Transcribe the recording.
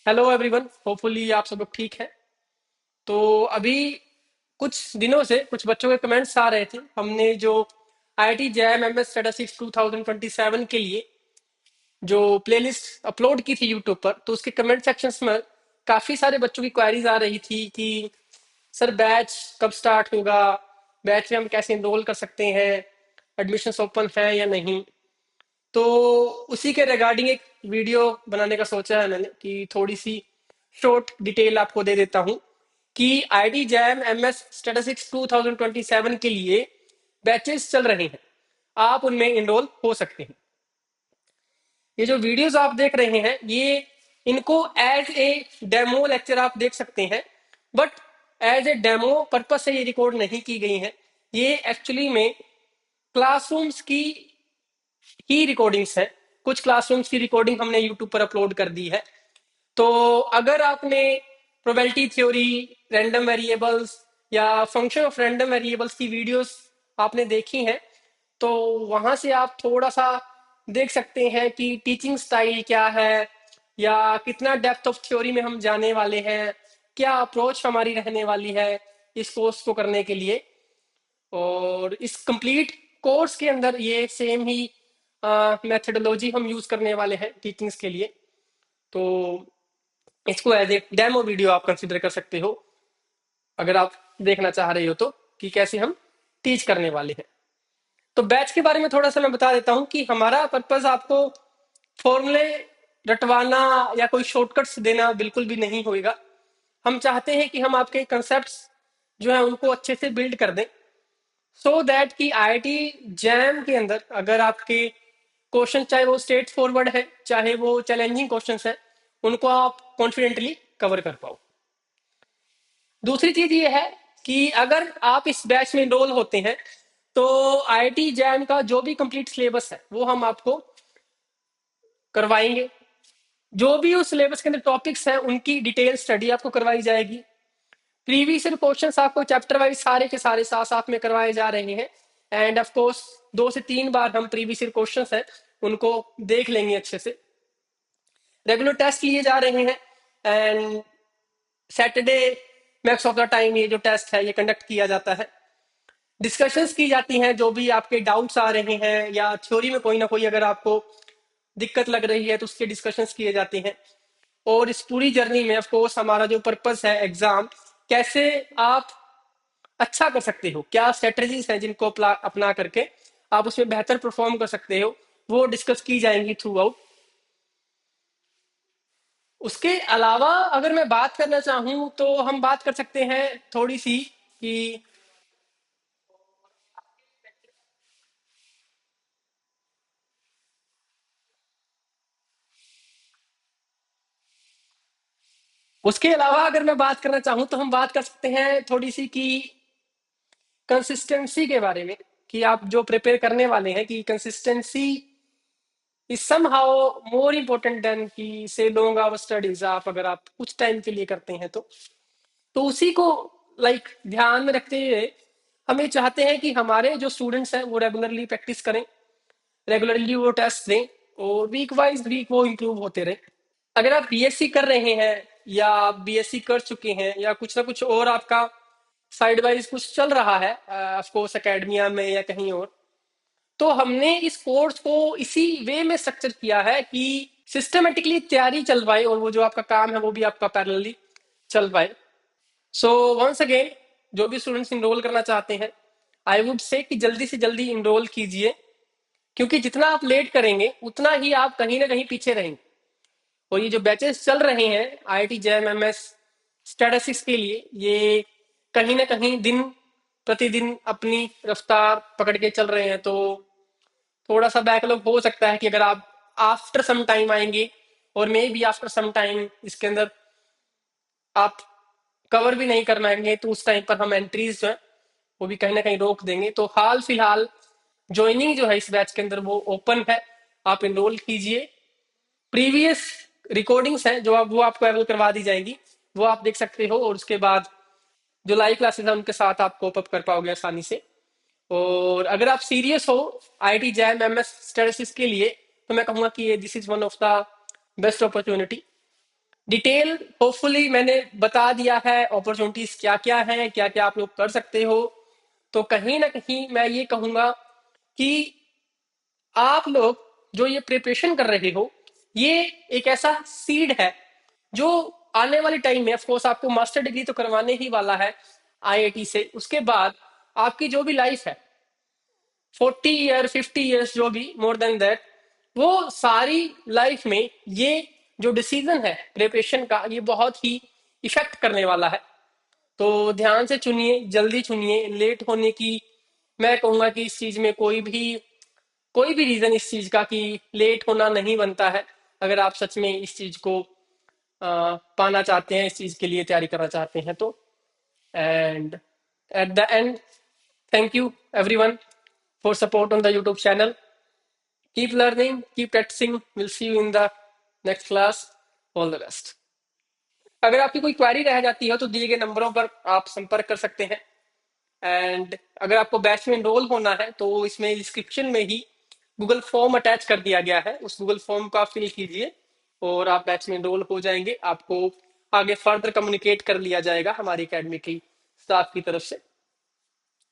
Hello everyone, hopefully आप सब लोग ठीक हैं। तो अभी कुछ दिनों से कुछ बच्चों के कमेंट्स आ रहे थे। हमने जो आईआईटी जैम एमएस स्टैटिस्टिक्स 2027 के लिए जो प्लेलिस्ट अपलोड की थी यूट्यूब पर, तो उसके कमेंट सेक्शंस में काफ़ी सारे बच्चों की क्वारीज आ रही थी कि सर बैच कब स्टार्ट होगा, बैच में हम कैसे इनरोल कर सकते हैं, एडमिशन्स ओपन है या नहीं। तो उसी के रिगार्डिंग एक वीडियो बनाने का सोचा है मैंने कि थोड़ी सी शॉर्ट डिटेल आपको दे देता हूं कि आईडी जैम एमएस स्टैटिस्टिक्स 2027 के लिए बैचेस चल रहे हैं, आप उनमें इनरोल हो सकते हैं। ये जो वीडियोस आप देख रहे हैं, ये इनको एज ए डेमो लेक्चर आप देख सकते हैं, but as a demo purpose से ये रिकॉर्ड नहीं की गई हैं। ये एक्चुअली में क्लासरूम्स की ही रिकॉर्डिंग्स है। कुछ क्लासरूम्स की रिकॉर्डिंग हमने यूट्यूब पर अपलोड कर दी है। तो अगर आपने प्रोबेबिलिटी थ्योरी, रैंडम वेरिएबल्स या फंक्शन ऑफ रैंडम वेरिएबल्स की वीडियोस आपने देखी हैं, तो वहां से आप थोड़ा सा देख सकते हैं कि टीचिंग स्टाइल क्या है, या कितना डेप्थ ऑफ थ्योरी में हम जाने वाले हैं, क्या अप्रोच हमारी रहने वाली है इस कोर्स को करने के लिए। और इस कंप्लीट कोर्स के अंदर ये सेम ही मेथडोलॉजी हम यूज करने वाले हैं टीचिंग्स के लिए। तो इसको एज ए डेमो वीडियो आप कंसिडर कर सकते हो, अगर आप देखना चाह रहे हो तो, कि कैसे हम टीच करने वाले हैं। तो बैच के बारे में थोड़ा सा मैं बता देता हूँ कि हमारा पर्पज आपको फॉर्मूले रटवाना या कोई शॉर्टकट्स देना बिल्कुल भी नहीं होएगा। हम चाहते हैं कि हम आपके कंसेप्ट जो है उनको अच्छे से बिल्ड कर दें, सो दैट कि आईआईटी जैम के अंदर अगर आपके क्वेश्चन, चाहे वो स्ट्रेट फॉरवर्ड है चाहे वो चैलेंजिंग क्वेश्चंस है, उनको आप कॉन्फिडेंटली कवर कर पाओ। दूसरी चीज ये है कि अगर आप इस बैच में इनरोल होते हैं, तो आईआईटी जैम का जो भी कंप्लीट सिलेबस है वो हम आपको करवाएंगे। जो भी उस सिलेबस के अंदर टॉपिक्स हैं उनकी डिटेल स्टडी आपको करवाई जाएगी। प्रीवियस ईयर क्वेश्चंस आपको चैप्टर वाइज सारे के सारे साथ साथ में करवाए जा रहे हैं। एंड ऑफ कोर्स 2 से 3 बार हम प्रीवियस ईयर क्वेश्चंस हैं उनको देख लेंगे अच्छे से। रेगुलर टेस्ट लिए जा रहे हैं, and Saturday max of the time ये जो टेस्ट है ये कंडक्ट किया जाता है। डिस्कशंस की जाती हैं, जो भी आपके डाउट्स आ रहे हैं या थ्योरी में कोई ना कोई अगर आपको दिक्कत लग रही है तो उसके डिस्कशंस किए जाते हैं। और इस पूरी जर्नी में ऑफ कोर्स हमारा जो पर्पस है एग्जाम, कैसे आप अच्छा कर सकते हो, क्या स्ट्रेटजीज हैं जिनको अपना करके आप उसमें बेहतर परफॉर्म कर सकते हो, वो डिस्कस की जाएंगी थ्रू आउट। उसके अलावा अगर मैं बात करना चाहूँ तो हम बात कर सकते हैं थोड़ी सी कि उसके अलावा अगर मैं बात करना चाहूँ तो हम बात कर सकते हैं थोड़ी सी कि कंसिस्टेंसी के बारे में, कि आप जो प्रिपेयर करने वाले हैं कि consistency is somehow more important then कि से लॉन्ग आवर स्टडीज। आप अगर आप कुछ टाइम के लिए करते हैं तो उसी को ध्यान में रखते हुए हम ये चाहते हैं कि हमारे जो स्टूडेंट्स हैं वो रेगुलरली प्रैक्टिस करें, रेगुलरली वो टेस्ट दें, और वीक वाइज वीक वो इम्प्रूव होते रहे। अगर आप बीएससी कर रहे हैं या आप बीएससी कर चुके हैं या कुछ ना कुछ और आपका साइड वाइज कुछ चल रहा है ऑफ कोर्स एकेडमिया में या कहीं और, तो हमने इस कोर्स को इसी वे में स्ट्रक्चर किया है कि सिस्टमेटिकली तैयारी चल पाए और वो जो आपका काम है वो भी आपका पैरेलली चल पाए। सो वंस अगेन, जो भी स्टूडेंट्स इनरोल करना चाहते हैं, आई वुड से कि जल्दी से जल्दी इनरोल कीजिए, क्योंकि जितना आप लेट करेंगे उतना ही आप कहीं ना कहीं पीछे रहेंगे। और ये जो बैचेस चल रहे हैं आईआईटी जैम एमएस स्टैटिस्टिक्स के लिए, ये कहीं ना कहीं दिन प्रतिदिन अपनी रफ्तार पकड़ के चल रहे हैं। तो थोड़ा सा बैकलॉग हो सकता है कि अगर आप आफ्टर सम टाइम आएंगे, और maybe after some time इसके अंदर आप कवर भी नहीं कर पाएंगे, तो उस टाइम पर हम एंट्रीज जो है वो भी कहीं ना कहीं रोक देंगे। तो हाल फिलहाल ज्वाइनिंग जो है इस बैच के अंदर वो ओपन है, आप इनरोल कीजिए। प्रीवियस रिकॉर्डिंग्स हैं जो आप वो आपको अवेल करवा दी जाएंगी, वो आप देख सकते हो, और उसके बाद जो लाइव क्लासेस हैं उनके साथ आप कोप अप कर पाओगे आसानी से। और अगर आप सीरियस हो आईआईटी जैम एमएस स्टैटिस्टिक्स के लिए, तो मैं कहूँगा कि ये this is one of the best opportunity. Detail hopefully मैंने बता दिया है, अपॉर्चुनिटीज क्या क्या है, क्या क्या आप लोग कर सकते हो। तो कहीं ना कहीं मैं ये कहूंगा कि आप लोग जो ये प्रिपरेशन कर रहे हो, ये एक ऐसा सीड है जो आने वाले टाइम में, ऑफ कोर्स आपको मास्टर डिग्री तो करवाने ही वाला है आईआईटी से, उसके बाद आपकी जो भी लाइफ है, 40 ईयर 50 ईयर्स, जो भी मोर देन दैट, वो सारी लाइफ में ये जो डिसीजन है प्रिपरेशन का, ये बहुत ही इफेक्ट करने वाला है। तो ध्यान से चुनिए, जल्दी चुनिए। लेट होने की, मैं कहूंगा कि इस चीज में कोई भी रीजन इस चीज का कि लेट होना नहीं बनता है। अगर आप सच में इस चीज को पाना चाहते हैं, इस चीज के लिए तैयारी करना चाहते हैं तो। And at the end, thank you everyone for support on the YouTube channel. Keep learning, keep practicing. We'll see you in the next class. All the best. अगर आपकी कोई क्वेरी रह जाती है तो दिए गए नंबरों पर आप संपर्क कर सकते हैं। एंड अगर आपको बैच में एनरोल होना है तो इसमें डिस्क्रिप्शन में ही गूगल फॉर्म अटैच कर दिया गया है, उस गूगल फॉर्म को आप फिल कीजिए और आप बैच में एनरोल हो जाएंगे। आपको आगे फर्दर कम्युनिकेट कर लिया जाएगा हमारी एकेडमी की स्टाफ की तरफ से।